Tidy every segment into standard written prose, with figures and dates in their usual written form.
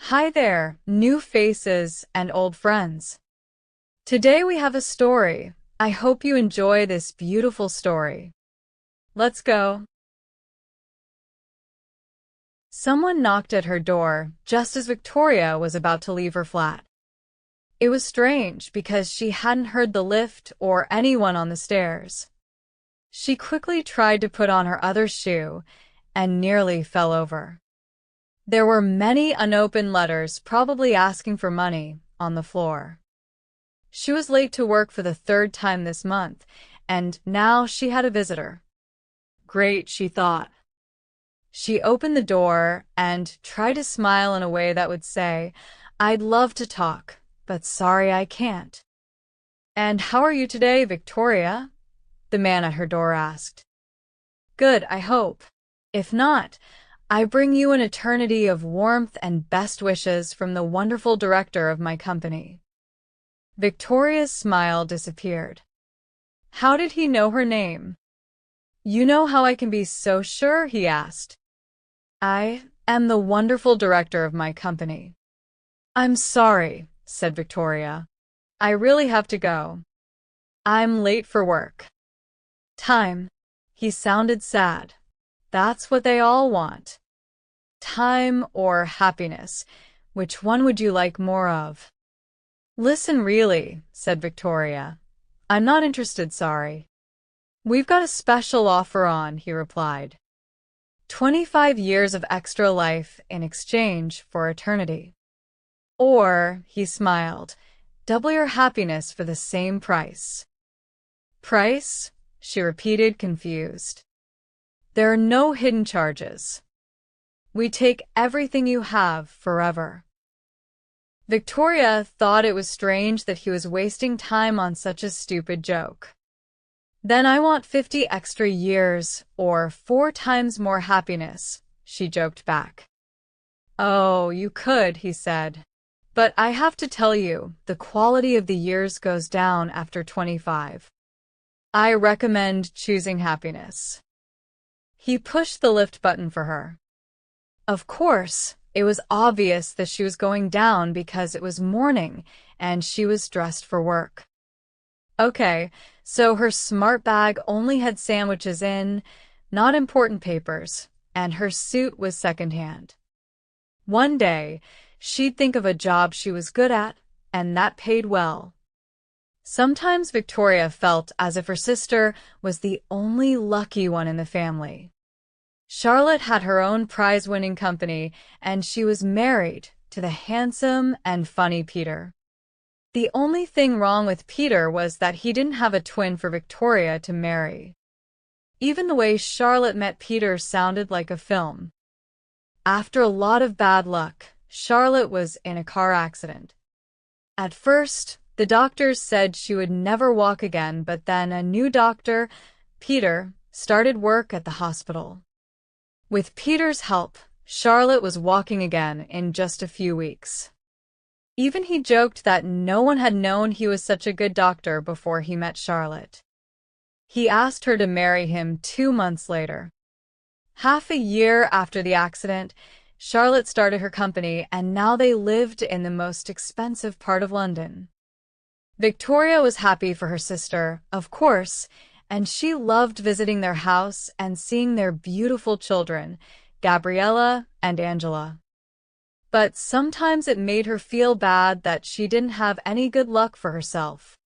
Hi there, new faces and old friends. Today we have a story. I hope you enjoy this beautiful story. Let's go. Someone knocked at her door just as Victoria was about to leave her flat. It was strange because she hadn't heard the lift or anyone on the stairs. She quickly tried to put on her other shoe and nearly fell over. There were many unopened letters, probably asking for money, on the floor. She was late to work for the third time this month, and now she had a visitor. Great, she thought. She opened the door and tried to smile in a way that would say, "I'd love to talk, but sorry I can't." "And how are you today, Victoria?" the man at her door asked. "Good, I hope. If not, I bring you an eternity of warmth and best wishes from the wonderful director of my company." Victoria's smile disappeared. How did he know her name? "You know how I can be so sure?" he asked. "I am the wonderful director of my company." "I'm sorry," said Victoria. "I really have to go. I'm late for work." Time. He sounded sad. That's what they all want. Time or happiness. Which one would you like more of? "Listen, really," said Victoria. "I'm not interested, sorry." "We've got a special offer on," he replied. 25 years of extra life in exchange for eternity. Or, he smiled, double your happiness for the same price. "Price?" she repeated, confused. "There are no hidden charges. We take everything you have forever." Victoria thought it was strange that he was wasting time on such a stupid joke. "Then I want 50 extra years, or 4 times more happiness," she joked back. "Oh, you could," he said. "But I have to tell you, the quality of the years goes down after 25. I recommend choosing happiness." He pushed the lift button for her. Of course, it was obvious that she was going down because it was morning and she was dressed for work. Okay, so her smart bag only had sandwiches in, not important papers, and her suit was secondhand. One day, she'd think of a job she was good at, and that paid well. Sometimes Victoria felt as if her sister was the only lucky one in the family. Charlotte had her own prize-winning company, and she was married to the handsome and funny Peter. The only thing wrong with Peter was that he didn't have a twin for Victoria to marry. Even the way Charlotte met Peter sounded like a film. After a lot of bad luck, Charlotte was in a car accident. At first, the doctors said she would never walk again, but then a new doctor, Peter, started work at the hospital. With Peter's help, Charlotte was walking again in just a few weeks. Even he joked that no one had known he was such a good doctor before he met Charlotte. He asked her to marry him 2 months later. Half a year after the accident, Charlotte started her company, and now they lived in the most expensive part of London. Victoria was happy for her sister, of course, and she loved visiting their house and seeing their beautiful children, Gabriella and Angela. But sometimes it made her feel bad that she didn't have any good luck for herself.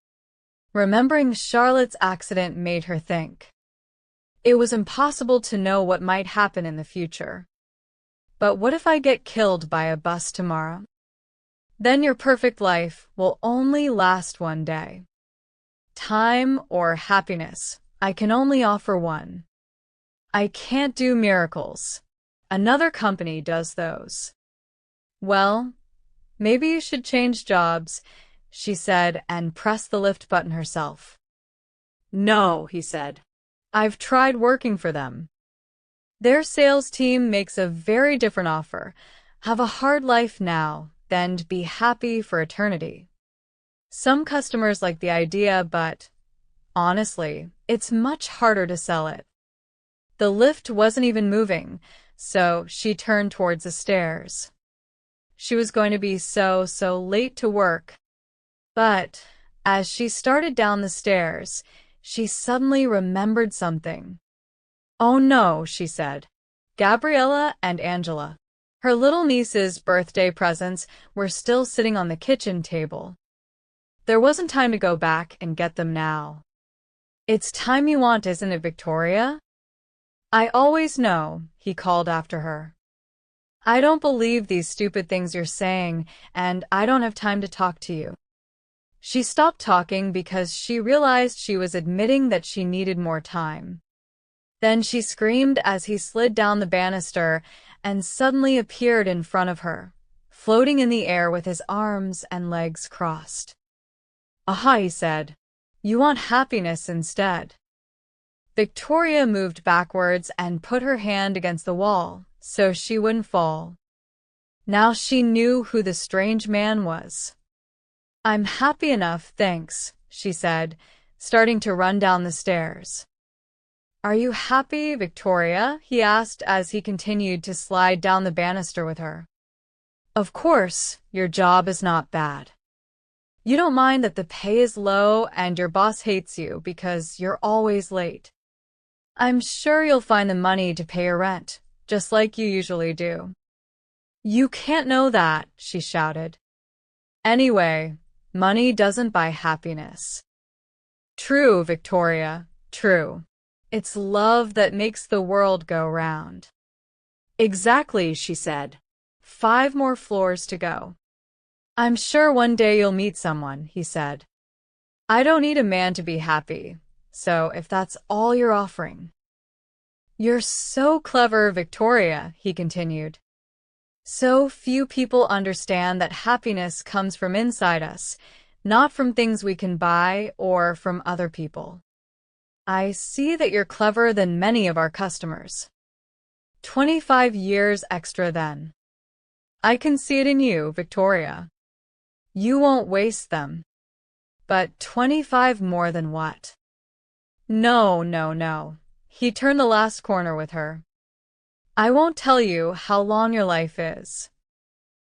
Remembering Charlotte's accident made her think. It was impossible to know what might happen in the future. But what if I get killed by a bus tomorrow? Then your perfect life will only last one day. Time or happiness, I can only offer one. I can't do miracles. Another company does those. Well, maybe you should change jobs, she said, and pressed the lift button herself. "No," he said. "I've tried working for them. Their sales team makes a very different offer. Have a hard life now, then be happy for eternity. Some customers like the idea, but honestly, it's much harder to sell it." The lift wasn't even moving, so she turned towards the stairs. She was going to be so late to work. But as she started down the stairs, she suddenly remembered something. "Oh no," she said. Gabriella and Angela, her little niece's birthday presents, were still sitting on the kitchen table. There wasn't time to go back and get them now. "It's time you want, isn't it, Victoria?" "I always know," he called after her. "I don't believe these stupid things you're saying, and I don't have time to talk to you." She stopped talking because she realized she was admitting that she needed more time. Then she screamed as he slid down the banister and suddenly appeared in front of her, floating in the air with his arms and legs crossed. "Aha," he said. "You want happiness instead." Victoria moved backwards and put her hand against the wall so she wouldn't fall. Now she knew who the strange man was. "I'm happy enough, thanks," she said, starting to run down the stairs. "Are you happy, Victoria?" he asked as he continued to slide down the banister with her. "Of course, your job is not bad. You don't mind that the pay is low and your boss hates you because you're always late. I'm sure you'll find the money to pay your rent, just like you usually do." "You can't know that," she shouted. "Anyway, money doesn't buy happiness." "True, Victoria, true. It's love that makes the world go round." "Exactly," she said. 5 more floors to go." "I'm sure one day you'll meet someone," he said. "I don't need a man to be happy, so if that's all you're offering." "You're so clever, Victoria," he continued. "So few people understand that happiness comes from inside us, not from things we can buy or from other people. I see that you're cleverer than many of our customers. 25 years extra then. I can see it in you, Victoria. You won't waste them. But 25 more than what?" "No, no, no." He turned the last corner with her. "I won't tell you how long your life is.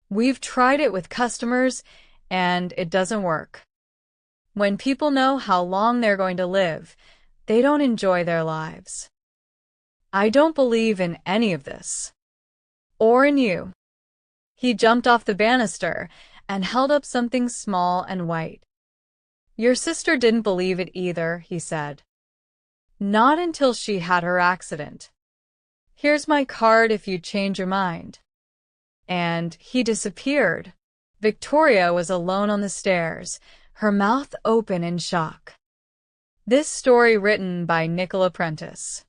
We've tried it with customers, and it doesn't work. When people know how long they're going to live, they don't enjoy their lives. I don't believe in any of this. Or in you." He jumped off the banister and held up something small and white. "Your sister didn't believe it either," he said. "Not until she had her accident. Here's my card if you change your mind." And he disappeared. Victoria was alone on the stairs, her mouth open in shock. This story written by Nicola Prentice.